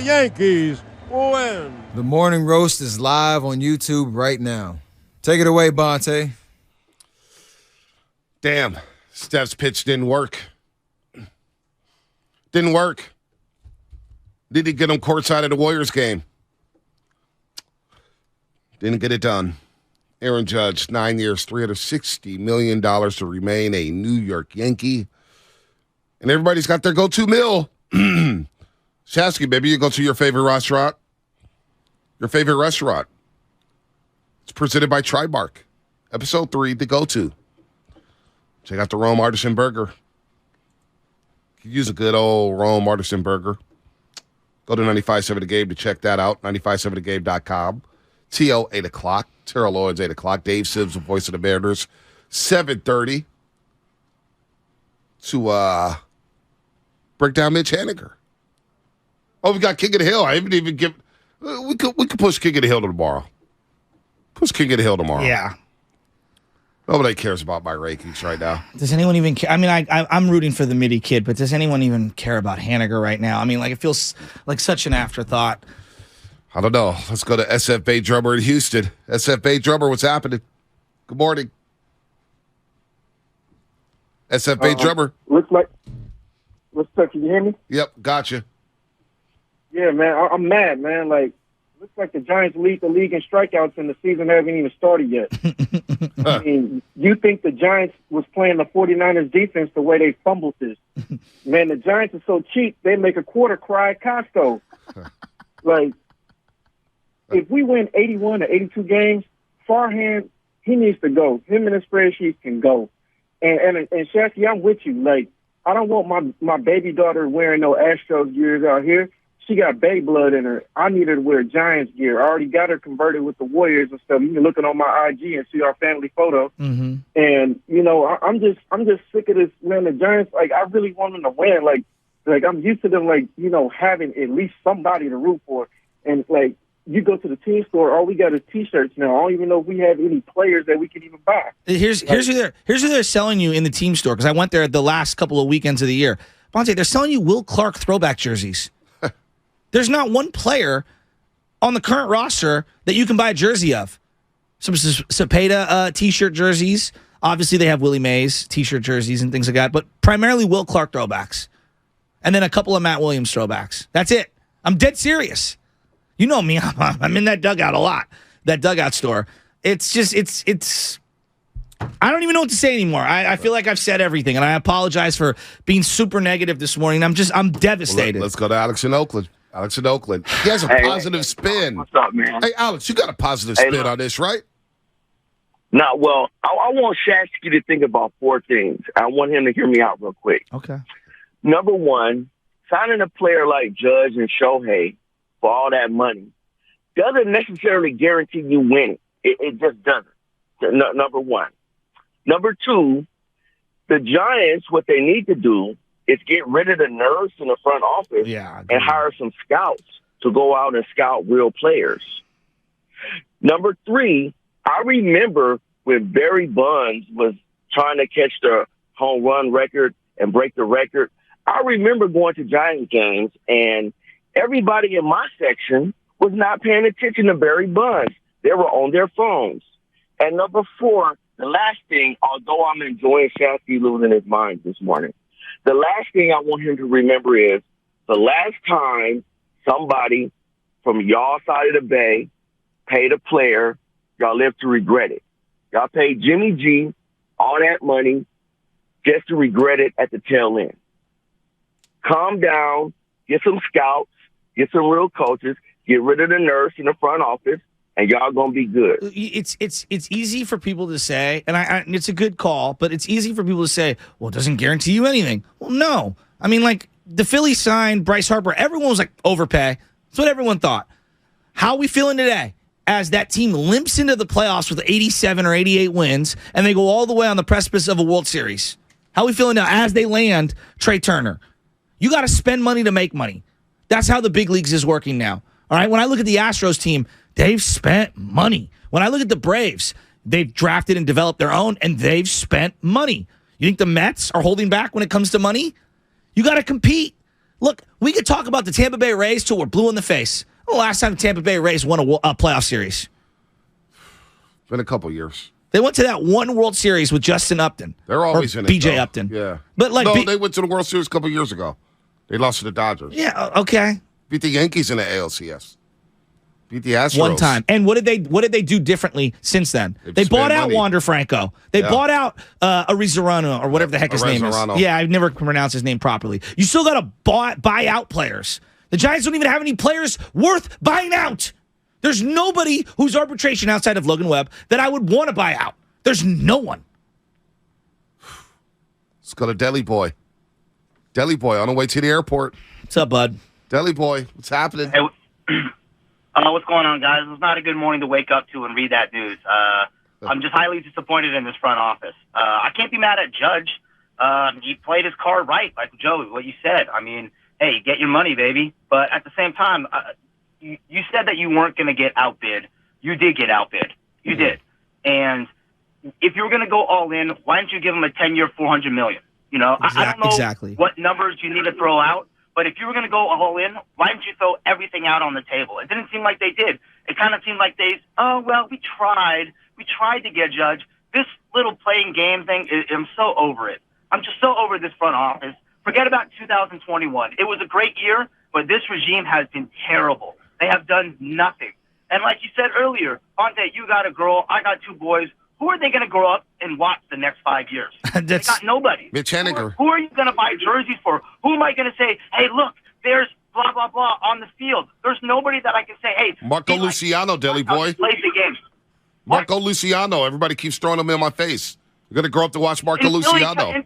Yankees win. The Morning Roast is live on YouTube right now. Take it away, Bonte. Damn, Steph's pitch didn't work. Didn't work. Didn't get him courtside at the Warriors game. Didn't get it done. Aaron Judge, 9 years, $360 million to remain a New York Yankee. And everybody's got their go-to meal. Shasky, baby, you go to your favorite restaurant. Your favorite restaurant. It's presented by Tribark. Episode 3, the go-to. Check out the Rome Artisan Burger. You could use a good old Rome Artisan Burger. Go to 95.7 The Game to check that out. 957thegame.com. T.O. 8 o'clock. Terrell Owens, 8 o'clock. Dave Sims, the voice of the Mariners, 7:30 to break down Mitch Haniger. Oh, we got King of the Hill. I haven't even give. We could push King of the Hill to tomorrow. Push King of the Hill tomorrow. Yeah. Nobody cares about my rankings right now. Does anyone even care? I mean, I'm rooting for the Mitty kid, but does anyone even care about Haniger right now? I mean, like, it feels like such an afterthought. I don't know. Let's go to SF Bay Drummer in Houston. SF Bay Drummer, what's happening? Good morning. SF Bay Drummer. Looks like. What's up? Can you hear me? Yep, gotcha. Yeah, man. I'm mad, man. Like, looks like the Giants lead the league in strikeouts, and the season hasn't even started yet. I mean, you think the Giants was playing the 49ers defense the way they fumbled this? Man, the Giants are so cheap, they make a quarter cry at Costco. Like, if we win 81 or 82 games, Farhan, he needs to go. Him and his spreadsheets can go. And Shasky, I'm with you. Like, I don't want my baby daughter wearing no Astros gears out here. She got Bay blood in her. I need her to wear Giants gear. I already got her converted with the Warriors and stuff. You can look it on my IG and see our family photo. Mm-hmm. And you know, I'm just sick of this, man. The Giants, like, I really want them to win. Like I'm used to them, like, you know, having at least somebody to root for. And like, you go to the team store, all we got is T-shirts now. I don't even know if we have any players that we can even buy. Here's who they're selling you in the team store, because I went there the last couple of weekends of the year. Bonte, they're selling you Will Clark throwback jerseys. There's not one player on the current roster that you can buy a jersey of. Some Cepeda T-shirt jerseys. Obviously, they have Willie Mays T-shirt jerseys and things like that, but primarily Will Clark throwbacks. And then a couple of Matt Williams throwbacks. That's it. I'm dead serious. You know me. I'm in that dugout a lot. That dugout store. It's just, it's. I don't even know what to say anymore. I feel like I've said everything, and I apologize for being super negative this morning. I'm devastated. Well, let's go to Alex in Oakland. Alex in Oakland. He has a positive spin. What's up, man? Hey, Alex, you got a positive spin on this, right? No, well, I want Shasky to think about 4 things. I want him to hear me out real quick. Okay. Number 1, signing a player like Judge and Shohei for all that money doesn't necessarily guarantee you winning. It just doesn't. Number 1. Number 2, the Giants, what they need to do is get rid of the nerds in the front office and hire some scouts to go out and scout real players. Number 3, I remember when Barry Bonds was trying to catch the home run record and break the record. I remember going to Giants games, and everybody in my section was not paying attention to Barry Bonds. They were on their phones. And number 4, the last thing, although I'm enjoying Shasky losing his mind this morning, the last thing I want him to remember is the last time somebody from y'all side of the bay paid a player, y'all live to regret it. Y'all paid Jimmy G all that money just to regret it at the tail end. Calm down, get some scouts, get some real coaches, get rid of the nurse in the front office, and y'all gonna be good. It's easy for people to say, and it's a good call, but it's easy for people to say, well, it doesn't guarantee you anything. Well, no. I mean, like, the Phillies signed Bryce Harper. Everyone was like, overpay. That's what everyone thought. How are we feeling today as that team limps into the playoffs with 87 or 88 wins, and they go all the way on the precipice of a World Series? How are we feeling now as they land Trey Turner? You got to spend money to make money. That's how the big leagues is working now. All right, when I look at the Astros team, they've spent money. When I look at the Braves, they've drafted and developed their own, and they've spent money. You think the Mets are holding back when it comes to money? You got to compete. Look, we could talk about the Tampa Bay Rays till we're blue in the face. The last time the Tampa Bay Rays won a playoff series. Been a couple years. They went to that one World Series with Justin Upton. They're always in it. BJ though. Upton. Yeah. But like no, they went to the World Series a couple years ago. They lost to the Dodgers. Yeah, okay. Beat the Yankees in the ALCS. Beat the Astros. One time. And what did they do differently since then? They bought spent out money. Wander Franco. They bought out Arizarano or whatever the heck his name is. Arizarano. Yeah, I've never pronounced his name properly. You still got to buy out players. The Giants don't even have any players worth buying out. There's nobody whose arbitration outside of Logan Webb that I would want to buy out. There's no one. Let's go to Deli Boy. Deli Boy on the way to the airport. What's up, bud? Deli Boy, what's happening? Hey, what's going on, guys? It was not a good morning to wake up to and read that news. I'm just highly disappointed in this front office. I can't be mad at Judge. He played his card right, like Joe, what you said. I mean, hey, get your money, baby. But at the same time, you said that you weren't going to get outbid. You did get outbid. You did. And if you were going to go all in, why didn't you give him a 10-year, $400 million? You know, I don't know exactly what numbers you need to throw out. But if you were going to go all in, why didn't you throw everything out on the table? It didn't seem like they did. It kind of seemed like we tried. We tried to get Judge. This little playing game thing, I'm so over it. I'm just so over this front office. Forget about 2021. It was a great year, but this regime has been terrible. They have done nothing. And like you said earlier, Fonte, you got a girl, I got two boys. Who are they going to grow up and watch the next 5 years? They got nobody. Mitch Haniger. Who are you going to buy jerseys for? Who am I going to say, hey, look, there's blah, blah, blah on the field? There's nobody that I can say, hey. Marco Luciano, Deli Boy. Plays the game. Marco Luciano. Everybody keeps throwing him in my face. You're going to grow up to watch Marco Luciano.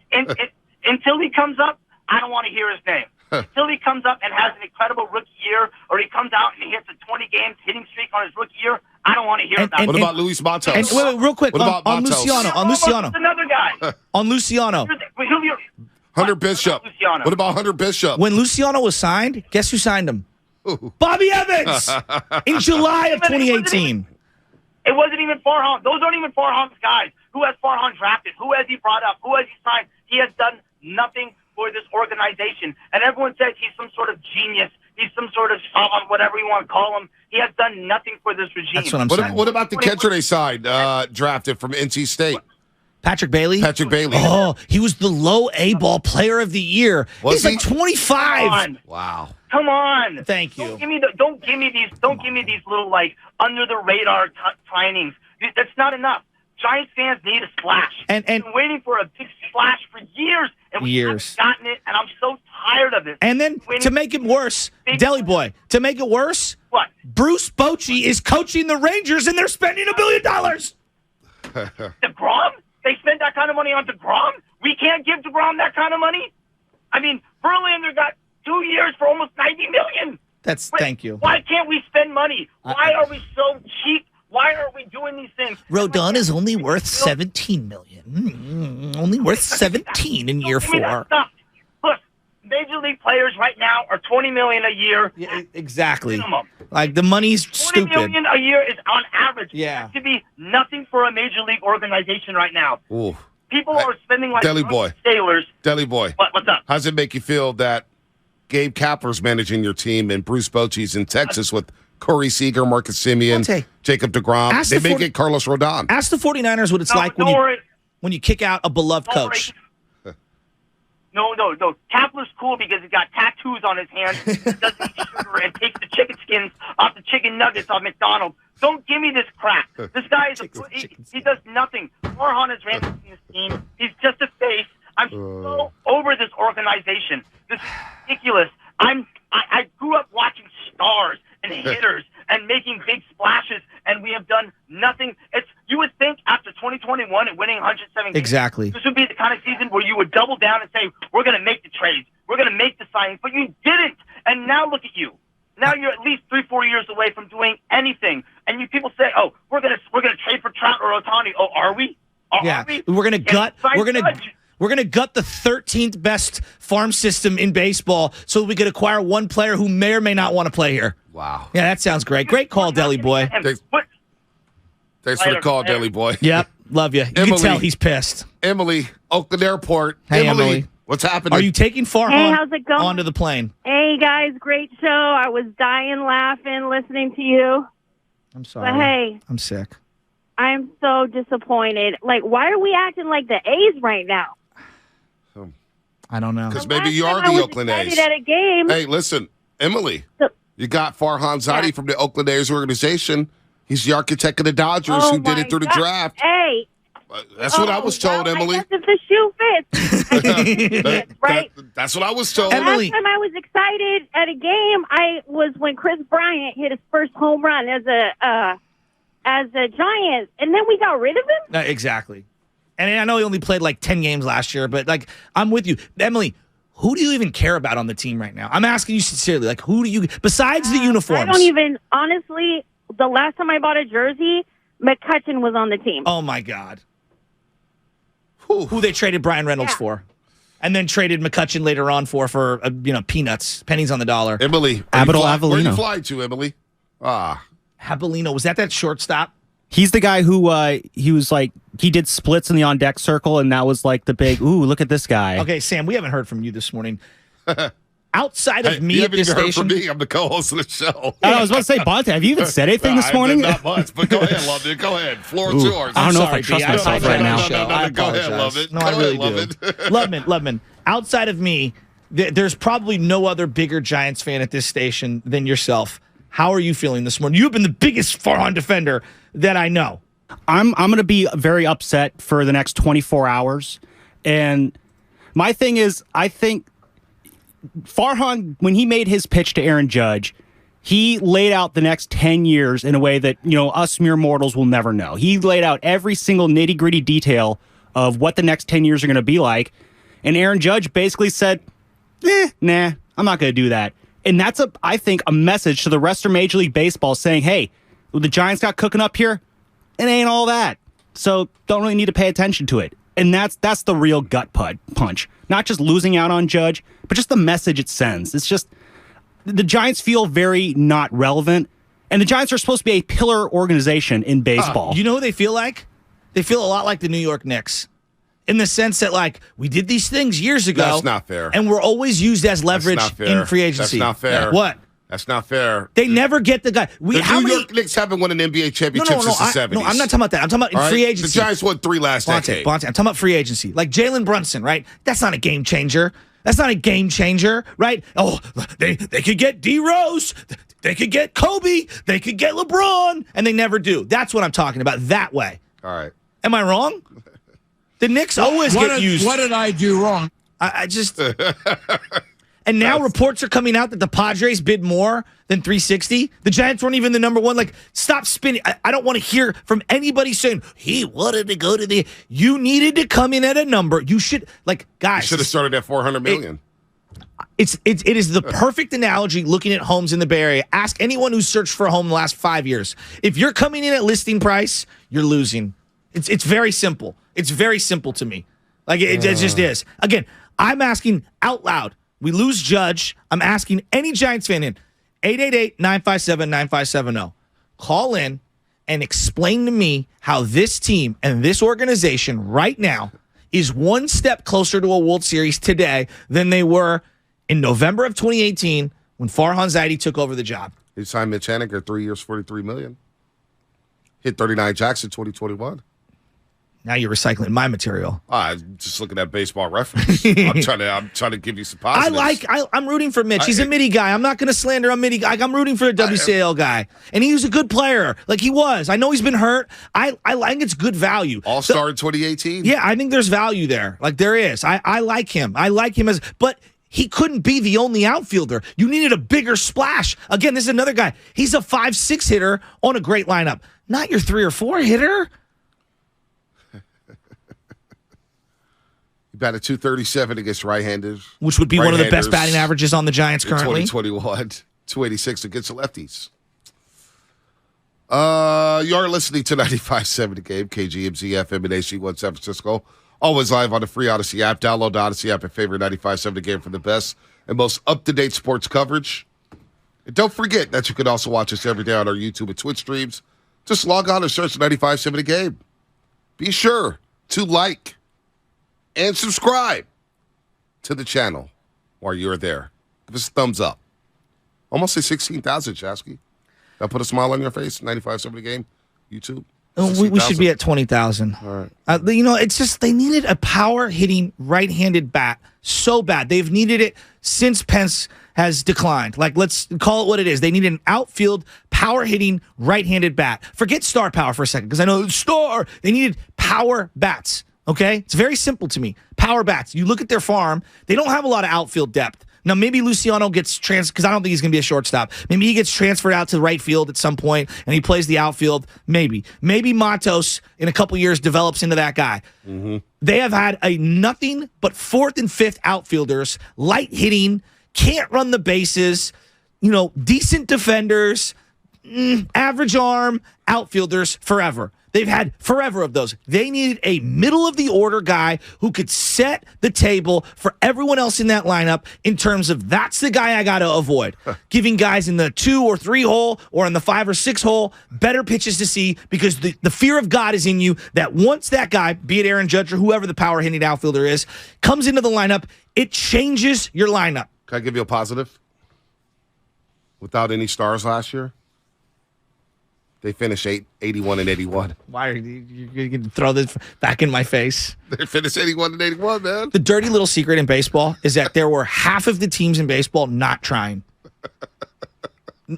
Until he comes up, I don't want to hear his name. Until he comes up and has an incredible rookie year, or he comes out and he hits a 20 games hitting streak on his rookie year, I don't want to hear about it. What about Luis Matos? And wait, real quick, What about on Matos? Luciano. On Luciano. Another guy. On Luciano. Hunter Bishop. Luciano. What about Hunter Bishop? When Luciano was signed, guess who signed him? Bobby Evans in July of 2018. It wasn't even Farhan. Those aren't even Farhan's guys. Who has Farhan drafted? Who has he brought up? Who has he signed? He has done nothing for this organization. And everyone says he's some sort of genius. He's some sort of whatever you want to call him. He has done nothing for this regime. That's what I'm saying. What about the catcher they signed, drafted from NC State? Patrick Bailey? Patrick Bailey. Oh, he was the low A-ball player of the year. Was He's he? like 25. Wow. Come on. Thank you. Don't give me these little like under the radar signings. That's not enough. Giants fans need a splash. And We've been waiting for a big splash for years, and we haven't gotten it. And I'm so tired of it. And then to make it worse, Deli Boy, to make it worse, what? Bruce Bochy is coaching the Rangers, and they're spending $1 billion. DeGrom? They spent that kind of money on DeGrom? We can't give DeGrom that kind of money? I mean, Verlander got 2 years for almost $90 million. Thank you. Why can't we spend money? Why are we so cheap? Why are we doing these things? Rodon is only worth $17 million. Only worth 17 in year 4. Look, major league players right now are $20 million a year. Yeah, exactly. Minimum. Like the money's $20 stupid. million a year is on average. Yeah. It should be nothing for a major league organization right now. Ooh. People are spending like Deli Boy. sailors. Deli Boy. What's up? How does it make you feel that Gabe Kapler's managing your team and Bruce Bochy's in Texas with Corey Seager, Marcus Simeon, Monte, Jacob DeGrom? ask They the may 40 get Carlos Rodon. Ask the 49ers what it's like Don't worry. when you kick out a beloved Don't coach. worry. No. Kapler's cool because he's got tattoos on his hands. He doesn't eat sugar and takes the chicken skins off the chicken nuggets on McDonald's. Don't give me this crap. This guy is he does nothing. Farhan is ramping this team. He's just a face. I'm so over this organization. This is ridiculous. I grew up watching stars and hitters and making big splashes, and we have done nothing. You would think after 2021 and winning 107 games, Exactly. this would be the kind of season where you would double down and say, we're going to make the trades. We're going to make the signings. But you didn't. And now look at you. Now you're at least 3-4 years away from doing anything. And you people say, oh, we're going to trade for Trout or Ohtani. Oh, are we? Yeah, Are we? we're gonna gut. Sign We're gonna Judge. we're gonna gut the 13th best farm system in baseball, so we could acquire one player who may or may not want to play here. Wow. Yeah, that sounds great. Great call, Deli Boy. Thanks for the call, Deli Boy. Yep, love you. You can Emily. tell he's pissed. Emily, Oakland Airport. Hey, Emily. What's happening? Are you taking Hey, Farhan how's it going? onto the plane? Hey, guys, great show. I was dying laughing listening to you. I'm sorry. But hey, I'm sick. I'm so disappointed. Like, why are we acting like the A's right now? I don't know. Because The maybe you last are time I the was Oakland excited A's. at a game. Hey, listen, Emily, So- you got Farhan Zaidi Yeah. from the Oakland A's organization. He's the architect of the Dodgers Oh who did my it through the God. draft. Hey. That's what I was told, well, Emily. I guess if the shoe fits, I guess if it fits, right? That's what I was told. The Emily. last time I was excited at a game, I was when Chris Bryant hit his first home run as a Giant, and then we got rid of him. Exactly. And I know he only played like 10 games last year, but like I'm with you. Emily, who do you even care about on the team right now? I'm asking you sincerely. Like, who do you, besides the uniforms? I don't even, honestly, the last time I bought a jersey, McCutcheon was on the team. Oh, my God. Who they traded Brian Reynolds for. And then traded McCutcheon later on for peanuts, pennies on the dollar. Emily, Abdul where you Avellino. flying to, Emily? Habolino, was that shortstop? He's the guy who he was like he did splits in the on deck circle, and that was like the big ooh, look at this guy. Okay, Sam, we haven't heard from you this morning. Outside of Hey, me you at haven't this even heard station, from me. I'm the co-host of the show. I was about to say, Bonte, have you even said anything this morning? Not much, but go ahead, love it. Go ahead. Floor is yours. I don't know if sorry, I trust B. myself I right now. apologize. I Go ahead, apologize. love it. No, Go I ahead, really love do. it. Lubman, outside of me, there's probably no other bigger Giants fan at this station than yourself. How are you feeling this morning? You've been the biggest Farhan defender that I know. I'm going to be very upset for the next 24 hours. And my thing is, I think Farhan, when he made his pitch to Aaron Judge, he laid out the next 10 years in a way that, us mere mortals will never know. He laid out every single nitty-gritty detail of what the next 10 years are going to be like. And Aaron Judge basically said, nah, I'm not going to do that. And that's, I think, a message to the rest of Major League Baseball saying, hey, what the Giants got cooking up here, it ain't all that. So don't really need to pay attention to it. And that's the real gut punch. Not just losing out on Judge, but just the message it sends. It's just the Giants feel very not relevant. And the Giants are supposed to be a pillar organization in baseball. You know who they feel like? They feel a lot like the New York Knicks. In the sense that, like, we did these things years ago. That's not fair. And we're always used as leverage That's not fair. in free agency. That's not fair. What? That's not fair. They never get the guy. The New York Knicks haven't won an NBA championship since the 70s. No, I'm not talking about that. I'm talking about in All right? free agency. The Giants won 3 last decade. Bonte, I'm talking about free agency. Like Jalen Brunson, right? That's not a game changer. That's not a game changer, right? Oh, they could get D Rose. They could get Kobe. They could get LeBron. And they never do. That's what I'm talking about that way. All right. Am I wrong? The Knicks always get used. What did I do wrong? I just... And now reports are coming out that the Padres bid more than 360. The Giants weren't even the number one. Like, stop spinning. I don't want to hear from anybody saying, he wanted to go to the... You needed to come in at a number. You should... Like, guys... You should have started at $400 million. It is the perfect analogy looking at homes in the Bay Area. Ask anyone who's searched for a home in the last 5 years. If you're coming in at listing price, you're losing. It's very simple. It's very simple to me. Like, it just is. Again, I'm asking out loud. We lose Judge. I'm asking any Giants fan in 888-957-9570. Call in and explain to me how this team and this organization right now is one step closer to a World Series today than they were in November of 2018 when Farhan Zaidi took over the job. He signed Mitch Haniger 3 years, $43 million. Hit 39 jacks in 2021. Now you're recycling my material. I'm just looking at Baseball Reference. I'm trying to give you some positives. I'm rooting for Mitch. He's a Mitty guy. I'm not going to slander a Mitty guy. I'm rooting for a WCL guy. And he was a good player. Like he was. I know he's been hurt. I think it's good value. All-Star in 2018? Yeah, I think there's value there. Like there is. I like him. I like him but he couldn't be the only outfielder. You needed a bigger splash. Again, this is another guy. He's a 5-6 hitter on a great lineup. Not your 3 or 4 hitter. He batted .237 against right-handers. Which would be one of the best right-handers batting averages on the Giants in currently. 2021, .286 against the lefties. You are listening to 95.7 The Game, KGMZ FM and AC1 San Francisco. Always live on the free Odyssey app. Download the Odyssey app and favorite 95.7 The Game for the best and most up-to-date sports coverage. And don't forget that you can also watch us every day on our YouTube and Twitch streams. Just log on and search 95.7 The Game. Be sure to like and subscribe to the channel while you're there. Give us a thumbs up. Almost say 16,000, Chasky. That put a smile on your face. 95.7 The Game, YouTube. We should be at 20,000. All right. It's just they needed a power hitting right-handed bat so bad. They've needed it since Pence has declined. Like, let's call it what it is. They needed an outfield power hitting right-handed bat. Forget star power for a second, because I know star. They needed power bats. Okay, it's very simple to me. Power bats. You look at their farm; they don't have a lot of outfield depth. Now, maybe Luciano gets because I don't think he's going to be a shortstop. Maybe he gets transferred out to the right field at some point, and he plays the outfield. Maybe Matos in a couple years develops into that guy. Mm-hmm. They have had a nothing but fourth and fifth outfielders, light hitting, can't run the bases, decent defenders, average arm outfielders forever. They've had forever of those. They needed a middle-of-the-order guy who could set the table for everyone else in that lineup in terms of that's the guy I got to avoid. Giving guys in the 2 or 3 hole or in the 5 or 6 hole better pitches to see because the fear of God is in you that once that guy, be it Aaron Judge or whoever the power-hitting outfielder is, comes into the lineup, it changes your lineup. Can I give you a positive? Without any stars last year, they finished 81 and 81. Why are you going to throw this back in my face? They finished 81 and 81, man. The dirty little secret in baseball is that there were half of the teams in baseball not trying.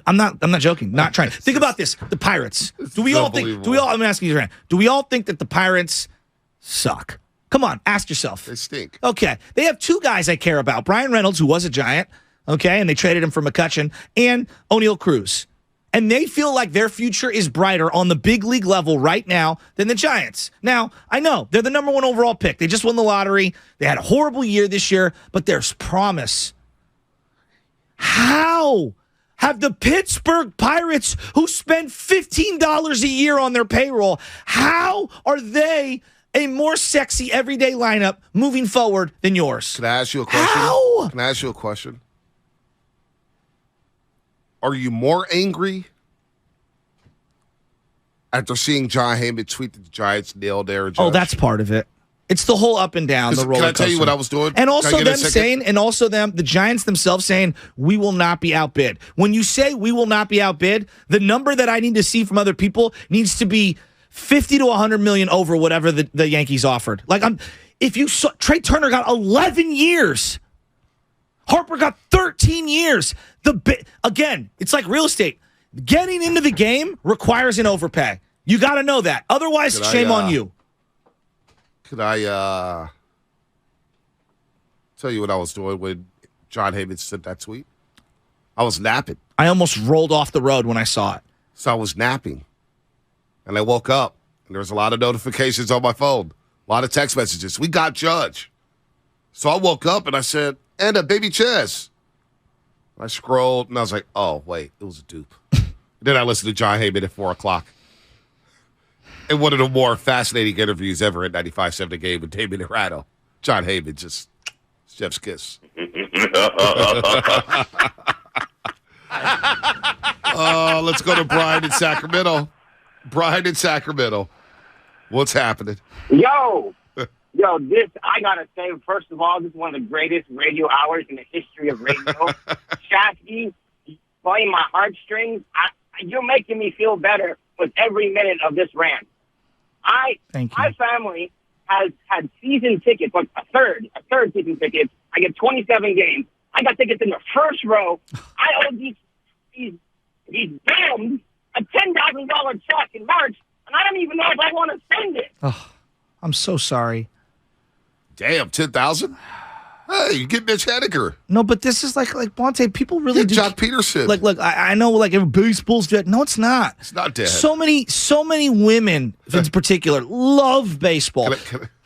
I'm not joking. Not trying. Think about this. The Pirates. I'm asking you, do we all think that the Pirates suck? Come on, ask yourself. They stink. Okay. They have 2 guys I care about. Brian Reynolds, who was a Giant, okay, and they traded him for McCutchen, and O'Neal Cruz. And they feel like their future is brighter on the big league level right now than the Giants. Now, I know they're the number 1 overall pick. They just won the lottery. They had a horrible year this year, but there's promise. How have the Pittsburgh Pirates, who spend $15 a year on their payroll, how are they a more sexy everyday lineup moving forward than yours? Can I ask you a question? How? Can I ask you a question? Are you more angry after seeing John Heyman tweet that the Giants nailed Aaron Judge? Oh, that's part of it. It's the whole up and down, the roller coaster. Can I tell you what I was doing? And also the Giants themselves saying, we will not be outbid. When you say we will not be outbid, the number that I need to see from other people needs to be 50 to 100 million over whatever the Yankees offered. Like, Trey Turner got 11 years. Harper got 13 years. Again, it's like real estate. Getting into the game requires an overpay. You got to know that. Otherwise, shame on you. Could I tell you what I was doing when John Heyman sent that tweet? I was napping. I almost rolled off the road when I saw it. So I was napping. And I woke up, and there was a lot of notifications on my phone. A lot of text messages. We got Judge. So I woke up, and I said, and a baby Chess. I scrolled, and I was like, oh, wait, it was a dupe. Then I listened to John Heyman at 4 o'clock. And one of the more fascinating interviews ever at 95.7 The Game with Damon Arado. John Heyman, just chef's kiss. Let's go to Brian in Sacramento. Brian in Sacramento. What's happening? Yo, I gotta say, first of all, this is one of the greatest radio hours in the history of radio. Shasky, playing my heartstrings. You're making me feel better with every minute of this rant. Thank you. My family has had season tickets, like a third season tickets. I get 27 games. I got tickets in the first row. I owe these bums a $10,000 check in March, and I don't even know if I want to send it. Oh, I'm so sorry. Damn, 10,000? Hey, you get Mitch Henniger. No, but this is like Bonte. People really do. Jock Peterson. Look, I know, like, baseball's dead. No, it's not. It's not dead. So many women, in particular, love baseball.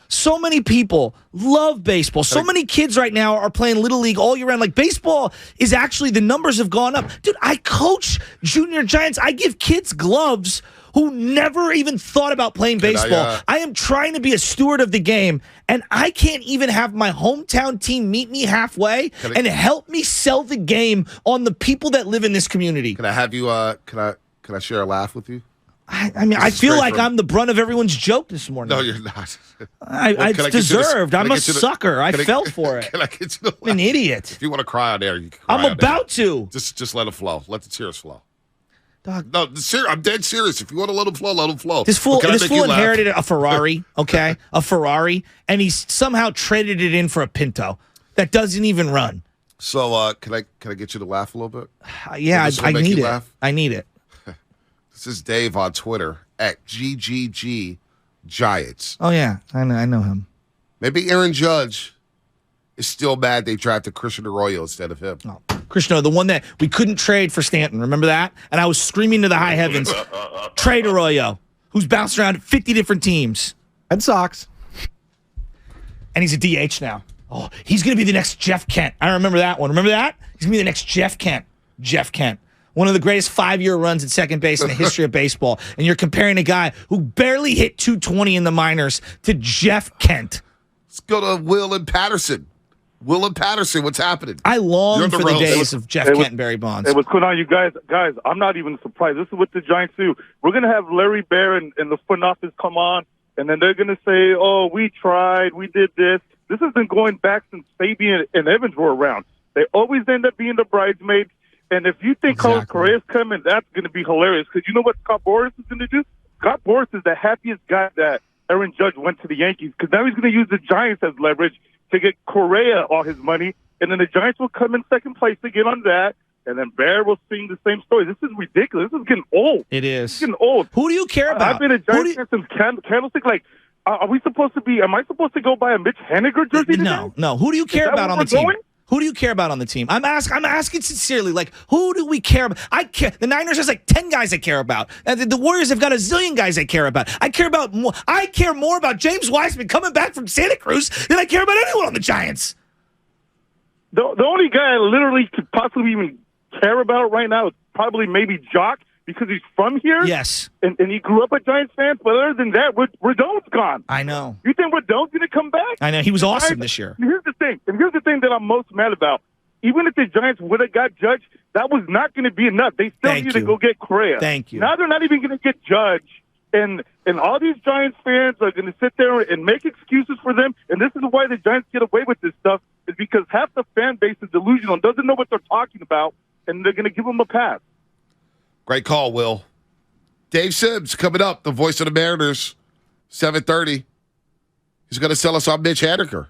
So many people love baseball. So many kids right now are playing Little League all year round. Like, baseball is actually, the numbers have gone up. Dude, I coach junior Giants. I give kids gloves who never even thought about playing baseball. I am trying to be a steward of the game, and I can't even have my hometown team meet me halfway and help me sell the game on the people that live in this community. Can I have you, can I share a laugh with you? I mean, I feel like I'm the brunt of everyone's joke this morning. No, you're not. It's deserved. I'm a sucker. I fell for it. Can I get you to I'm an idiot. If you want to cry on air, you can cry I'm on about air. to. Just let it flow. Let the tears flow. Dog. No, I'm dead serious. If you want to let them flow, let them flow. This fool But can I make you laugh? inherited a Ferrari, okay? A Ferrari, and he's somehow traded it in for a Pinto that doesn't even run. So can I get you to laugh a little bit? Yeah, Will this I make need you it. laugh? I need it. This is Dave on Twitter at GGG Giants. Oh yeah, I know him. Maybe Aaron Judge is still mad they drafted Christian Arroyo instead of him. Oh, Krishno, the one that we couldn't trade for Stanton. Remember that? And I was screaming to the high heavens, trade Arroyo, who's bounced around 50 different teams. Red Sox. And he's a DH now. Oh, he's going to be the next Jeff Kent. I remember that one. Remember that? He's going to be the next Jeff Kent. Jeff Kent. One of the greatest 5-year runs at second base in the history of baseball. And you're comparing a guy who barely hit 220 in the minors to Jeff Kent. Let's go to Will and Patterson. Will and Patterson, what's happening? I long You're for the days of Jeff Kent and Barry Bonds. Hey, what's going on, you guys? Guys, I'm not even surprised. This is what the Giants do. We're going to have Larry Bear and the front office come on, and then they're going to say, oh, we tried, we did this. This has been going back since Fabian and Evans were around. They always end up being the bridesmaids. And if you think Carlos Correa's coming, that's going to be hilarious. Because you know what Scott Boras is going to do? Scott Boras is the happiest guy that Aaron Judge went to the Yankees. Because now he's going to use the Giants as leverage to get Correa all his money. And then the Giants will come in second place to get on that. And then Bear will sing the same story. This is ridiculous. This is getting old. It is. It's getting old. Who do you care about? I've been a Giants fan since Candlestick. Like, are we supposed to be? Am I supposed to go buy a Mitch Haniger jersey today? No. Who do you care about on the team? Who do you care about on the team? I'm asking sincerely. Like, who do we care about? I care. The Niners has like 10 guys I care about. The Warriors have got a zillion guys I care about. I care more about James Wiseman coming back from Santa Cruz than I care about anyone on the Giants. The only guy I literally could possibly even care about right now is probably maybe Jock, because he's from here. Yes. And he grew up a Giants fan. But other than that, Rodon's gone. I know. You think Rodon's going to come back? I know. He was awesome this year. Here's the thing. And here's the thing that I'm most mad about. Even if the Giants would have got Judge, that was not going to be enough. They still need to go get Correa. Thank you. Now they're not even going to get Judge. And all these Giants fans are going to sit there and make excuses for them. And this is why the Giants get away with this stuff, is because half the fan base is delusional and doesn't know what they're talking about, and they're going to give them a pass. Great call, Will. Dave Sims coming up, the voice of the Mariners, 7:30. He's going to sell us on Mitch Haniger.